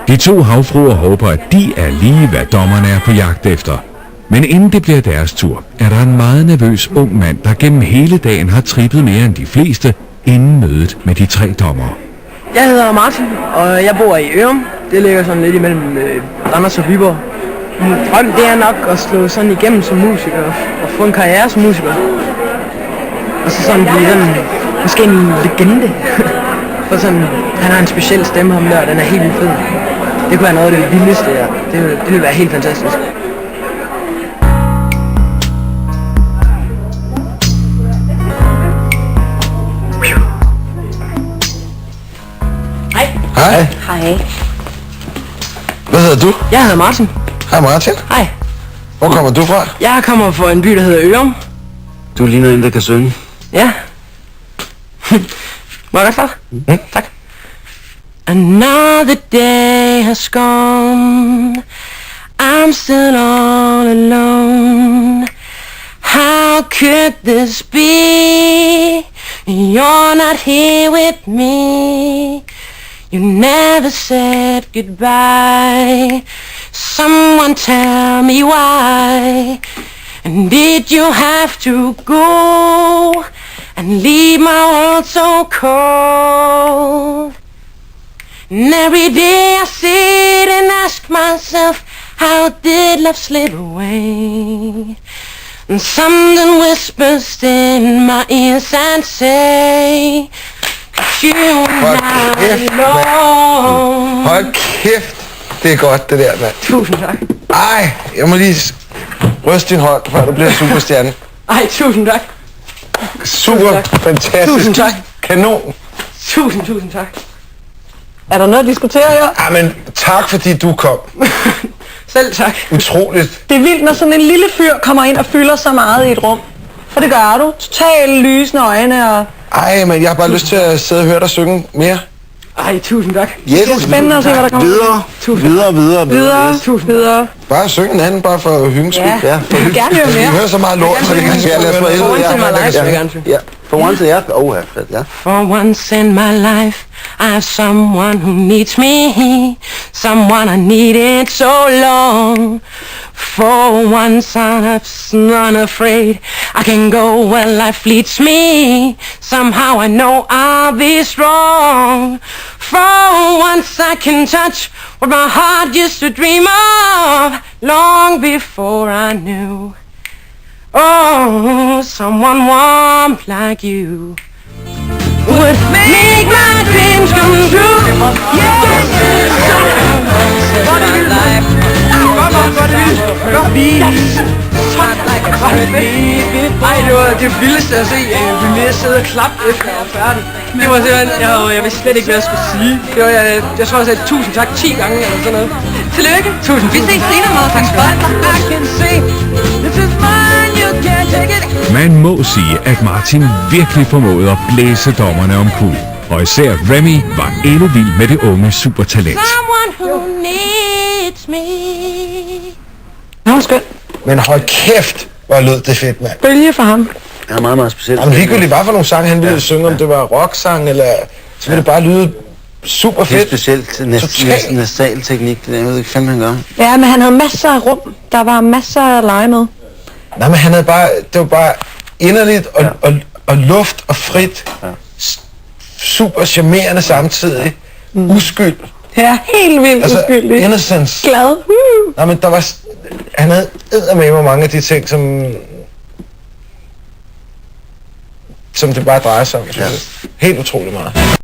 De to havfruer håber, at de er lige, hvad dommerne er på jagt efter. Men inden det bliver deres tur, er der en meget nervøs ung mand, der gennem hele dagen har trippet mere end de fleste, inden mødet med de tre dommere. Jeg hedder Martin, og jeg bor i Ørum. Det ligger sådan lidt imellem Randers og Viborg. Min drøm, det er nok at slå sådan igennem som musiker og få en karriere som musiker. Og så sådan blive sådan, måske en legende. For sådan, han har en speciel stemme, ham der, og den er helt vildt fed. Det kunne være noget af det vildeste, ja. Det ville være helt fantastisk. Hej. Hej. Hej. Hvad hedder du? Jeg hedder Martin. Hej Martin. Hej. Hvor kommer du fra? Jeg kommer fra en by, der hedder Ørum. Du ligner en, der kan synge. Ja. Må jeg godt starte? Tak. Another day has gone. I'm still all alone. How could this be? You're not here with me. You never said goodbye. Someone tell me why. And did you have to go and leave my world so cold? And every day I sit and ask myself, how did love slip away? And something whispers in my ears and say, you and I alone. Hold kæft. Det er godt, det der, mand. Tusind tak. Ej, jeg må lige ryste din hånd, før du bliver superstjerne. Ej, tusind tak. Super, fantastisk. Tusind tak. Kanon. Tusind tak. Er der noget at diskutere her? Ej, men tak fordi du kom. Selv tak. Utroligt. Det er vildt, når sådan en lille fyr kommer ind og fylder så meget i et rum. For det gør du. Totalt lysende øjne og... Ej, men jeg har bare lyst til at sidde og høre dig synge mere. Ej, tusind tak. Yes. Det er spændende at se, hvad der kommer. Videre. Tusind videre. Bare synge den anden, bare for hyggens skyld. Ja, jeg vil gerne høre Vi mere. hører så meget lort, så det kan Ja, lad os få For once in my life, vil jeg Ja. gerne synge. Ja, for once, ja. Ja. For once in my life, I have someone who needs me, someone I needed so long. For once I'm unafraid, I can go where life leads me. Somehow I know I'll be strong. For once I can touch what my heart used to dream of, long before I knew. Oh, someone warm like you would make my dreams come true. Ej, det var det vildeste at se. Vi ville sidde og klappe efter jeg var færdig. Det var simpelthen, jeg vidste slet ikke, hvad jeg skulle sige. Det var, jeg tror, jeg sagde tusind tak 10 gange eller sådan noget. Tillykke. Tusind. Vi ses senere, motherfucker. I can see this is mine, you can't take it. Man må sige, at Martin virkelig formåede at blæse dommerne omkuld. Og især Remy var endnu vild med det unge supertalent. Someone who needs me. Nå, skønt. Men hold kæft, hvor lød det fedt, mand. Bølge for ham. Det er meget, meget specielt. Jamen ligegyldigt, hvad for nogle sange han ville synge, om det var rocksang, eller så ville det bare lyde super Det er fedt. specielt. Næsten nasal teknik. Jeg ved ikke fandme, han gør. Ja, men han havde masser af rum. Der var masser af lege med. Nej, men han havde bare, det var bare inderligt og luft og frit. Super charmerende samtidig. Uskyld. Ja, helt vildt Altså, uskyldig. innocence. Glad. Nej, men der var... Han havde eddermame mange af de ting, som det bare drejer sig om. Ja. Helt utrolig meget.